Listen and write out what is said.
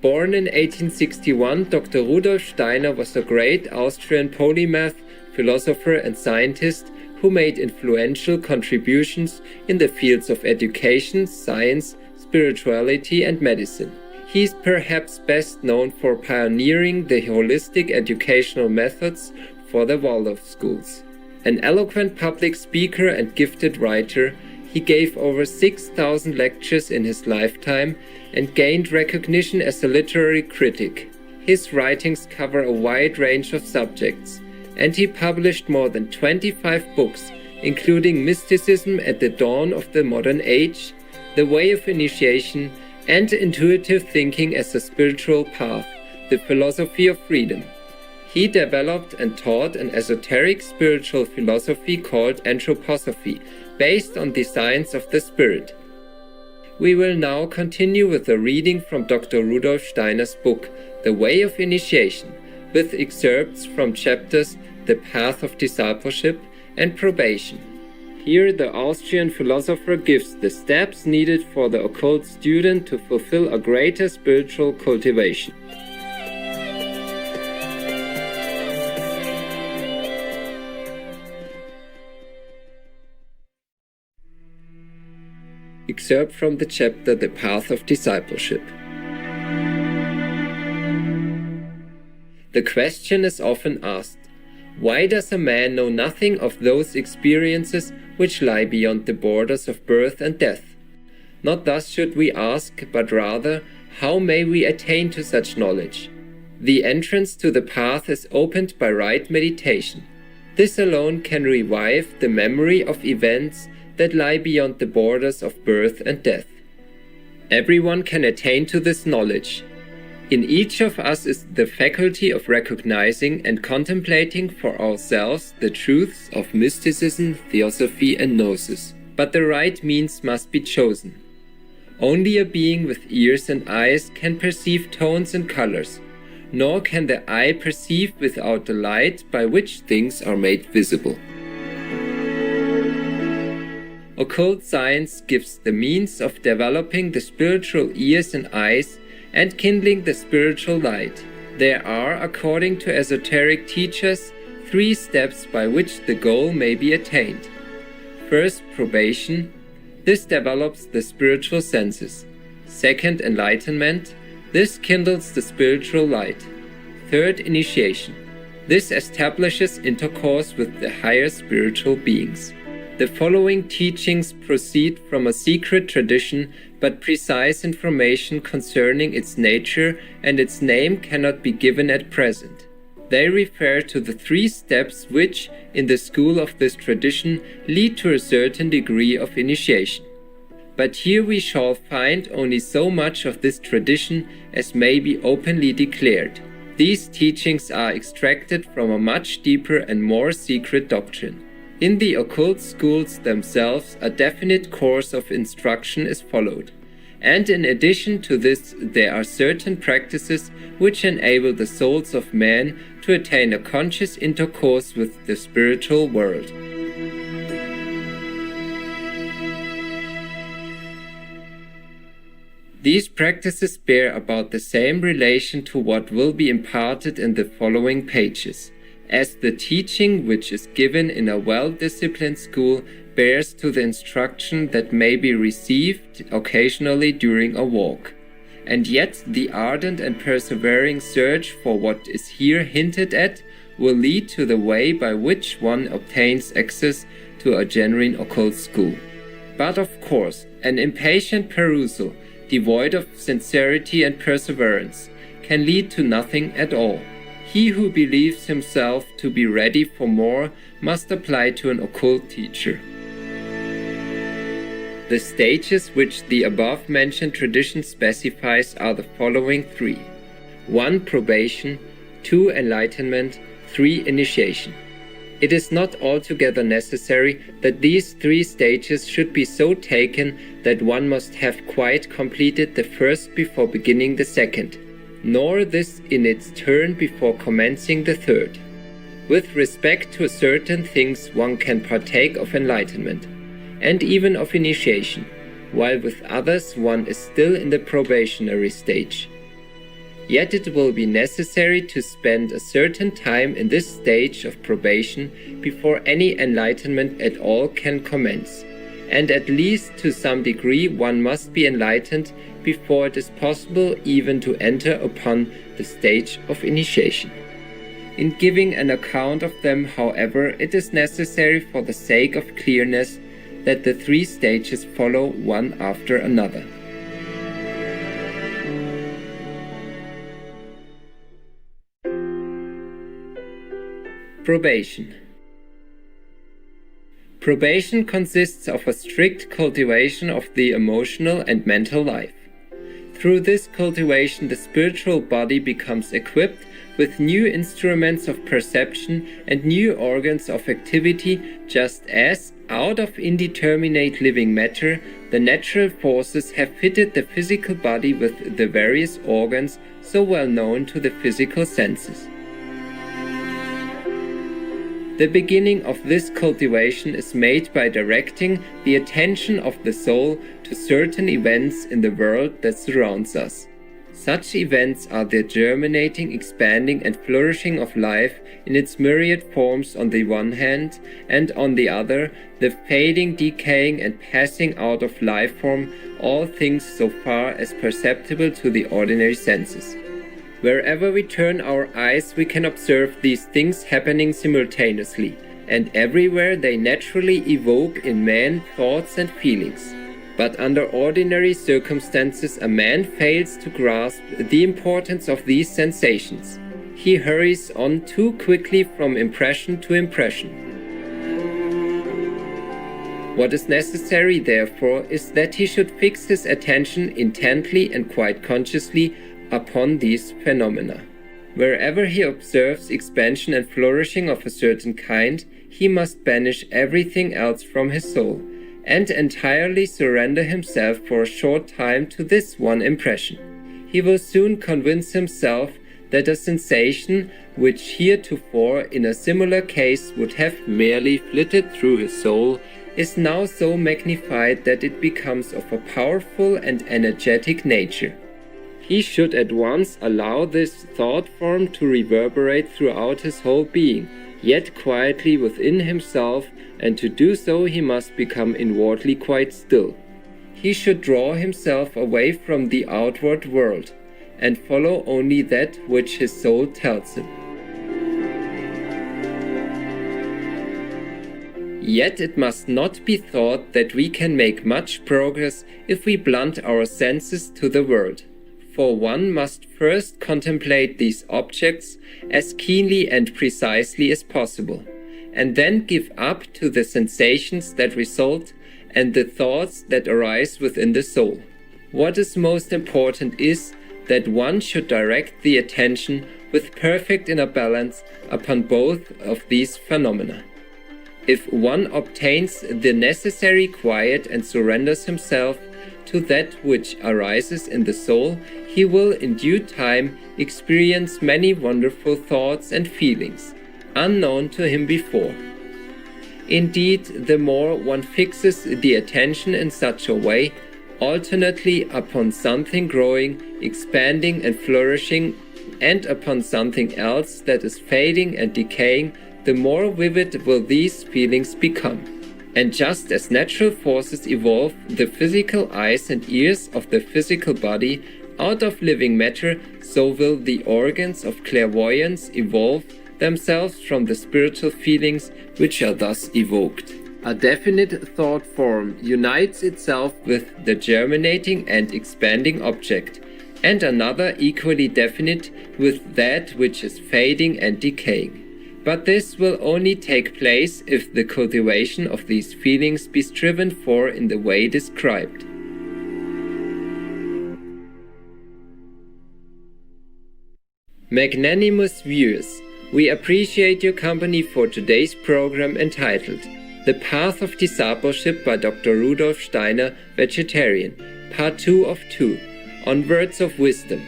Born in 1861, Dr. Rudolf Steiner was a great Austrian polymath, philosopher and scientist who made influential contributions in the fields of education, science, spirituality and medicine. He is perhaps best known for pioneering the holistic educational methods for the Waldorf schools. An eloquent public speaker and gifted writer, he gave over 6,000 lectures in his lifetime and gained recognition as a literary critic. His writings cover a wide range of subjects, and he published more than 25 books, including Mysticism at the Dawn of the Modern Age, The Way of Initiation, and Intuitive Thinking as a Spiritual Path, The Philosophy of Freedom. He developed and taught an esoteric spiritual philosophy called anthroposophy, based on the science of the spirit. We will now continue with a reading from Dr. Rudolf Steiner's book, The Way of Initiation, with excerpts from chapters The Path of Discipleship and Probation. Here the Austrian philosopher gives the steps needed for the occult student to fulfill a greater spiritual cultivation. Excerpt from the chapter The Path of Discipleship. The question is often asked, why does a man know nothing of those experiences which lie beyond the borders of birth and death? Not thus should we ask, but rather, how may we attain to such knowledge? The entrance to the path is opened by right meditation. This alone can revive the memory of events that lie beyond the borders of birth and death. Everyone can attain to this knowledge. In each of us is the faculty of recognizing and contemplating for ourselves the truths of mysticism, theosophy, and gnosis. But the right means must be chosen. Only a being with ears and eyes can perceive tones and colors, nor can the eye perceive without the light by which things are made visible. Occult science gives the means of developing the spiritual ears and eyes and kindling the spiritual light. There are, according to esoteric teachers, 3 steps by which the goal may be attained. First, probation. This develops the spiritual senses. Second, enlightenment. This kindles the spiritual light. Third, initiation. This establishes intercourse with the higher spiritual beings. The following teachings proceed from a secret tradition, but precise information concerning its nature and its name cannot be given at present. They refer to the 3 steps which, in the school of this tradition, lead to a certain degree of initiation. But here we shall find only so much of this tradition as may be openly declared. These teachings are extracted from a much deeper and more secret doctrine. In the occult schools themselves, a definite course of instruction is followed. And in addition to this, there are certain practices which enable the souls of men to attain a conscious intercourse with the spiritual world. These practices bear about the same relation to what will be imparted in the following pages, as the teaching which is given in a well-disciplined school bears to the instruction that may be received occasionally during a walk. And yet the ardent and persevering search for what is here hinted at will lead to the way by which one obtains access to a genuine occult school. But of course, an impatient perusal, devoid of sincerity and perseverance, can lead to nothing at all. He who believes himself to be ready for more must apply to an occult teacher. The stages which the above-mentioned tradition specifies are the following 3. 1. Probation. 2. Enlightenment. 3. Initiation. It is not altogether necessary that these 3 stages should be so taken that one must have quite completed the first before beginning the second, nor this in its turn before commencing the third. With respect to certain things one can partake of enlightenment, and even of initiation, while with others one is still in the probationary stage. Yet it will be necessary to spend a certain time in this stage of probation before any enlightenment at all can commence. And at least to some degree one must be enlightened before it is possible even to enter upon the stage of initiation. In giving an account of them, however, it is necessary for the sake of clearness that the three stages follow one after another. Probation. Probation consists of a strict cultivation of the emotional and mental life. Through this cultivation, the spiritual body becomes equipped with new instruments of perception and new organs of activity, just as, out of indeterminate living matter, the natural forces have fitted the physical body with the various organs so well known to the physical senses. The beginning of this cultivation is made by directing the attention of the soul to certain events in the world that surrounds us. Such events are the germinating, expanding, and flourishing of life in its myriad forms on the one hand, and on the other, the fading, decaying, and passing out of life form, all things so far as perceptible to the ordinary senses. Wherever we turn our eyes, we can observe these things happening simultaneously, and everywhere they naturally evoke in man thoughts and feelings. But under ordinary circumstances, a man fails to grasp the importance of these sensations. He hurries on too quickly from impression to impression. What is necessary, therefore, is that he should fix his attention intently and quite consciously upon these phenomena. Wherever he observes expansion and flourishing of a certain kind, he must banish everything else from his soul, and entirely surrender himself for a short time to this one impression. He will soon convince himself that a sensation which heretofore in a similar case would have merely flitted through his soul is now so magnified that it becomes of a powerful and energetic nature. He should at once allow this thought form to reverberate throughout his whole being, yet quietly within himself, and to do so he must become inwardly quite still. He should draw himself away from the outward world, and follow only that which his soul tells him. Yet it must not be thought that we can make much progress if we blunt our senses to the world. For one must first contemplate these objects as keenly and precisely as possible, and then give up to the sensations that result and the thoughts that arise within the soul. What is most important is that one should direct the attention with perfect inner balance upon both of these phenomena. If one obtains the necessary quiet and surrenders himself to that which arises in the soul, he will in due time experience many wonderful thoughts and feelings, unknown to him before. Indeed, the more one fixes the attention in such a way, alternately upon something growing, expanding, and flourishing, and upon something else that is fading and decaying, the more vivid will these feelings become. And just as natural forces evolve the physical eyes and ears of the physical body out of living matter, so will the organs of clairvoyance evolve themselves from the spiritual feelings which are thus evoked. A definite thought form unites itself with the germinating and expanding object, and another equally definite with that which is fading and decaying. But this will only take place if the cultivation of these feelings be striven for in the way described. Magnanimous viewers, we appreciate your company for today's program entitled The Path of Discipleship by Dr. Rudolf Steiner, Vegetarian, Part 2 of 2, on Words of Wisdom.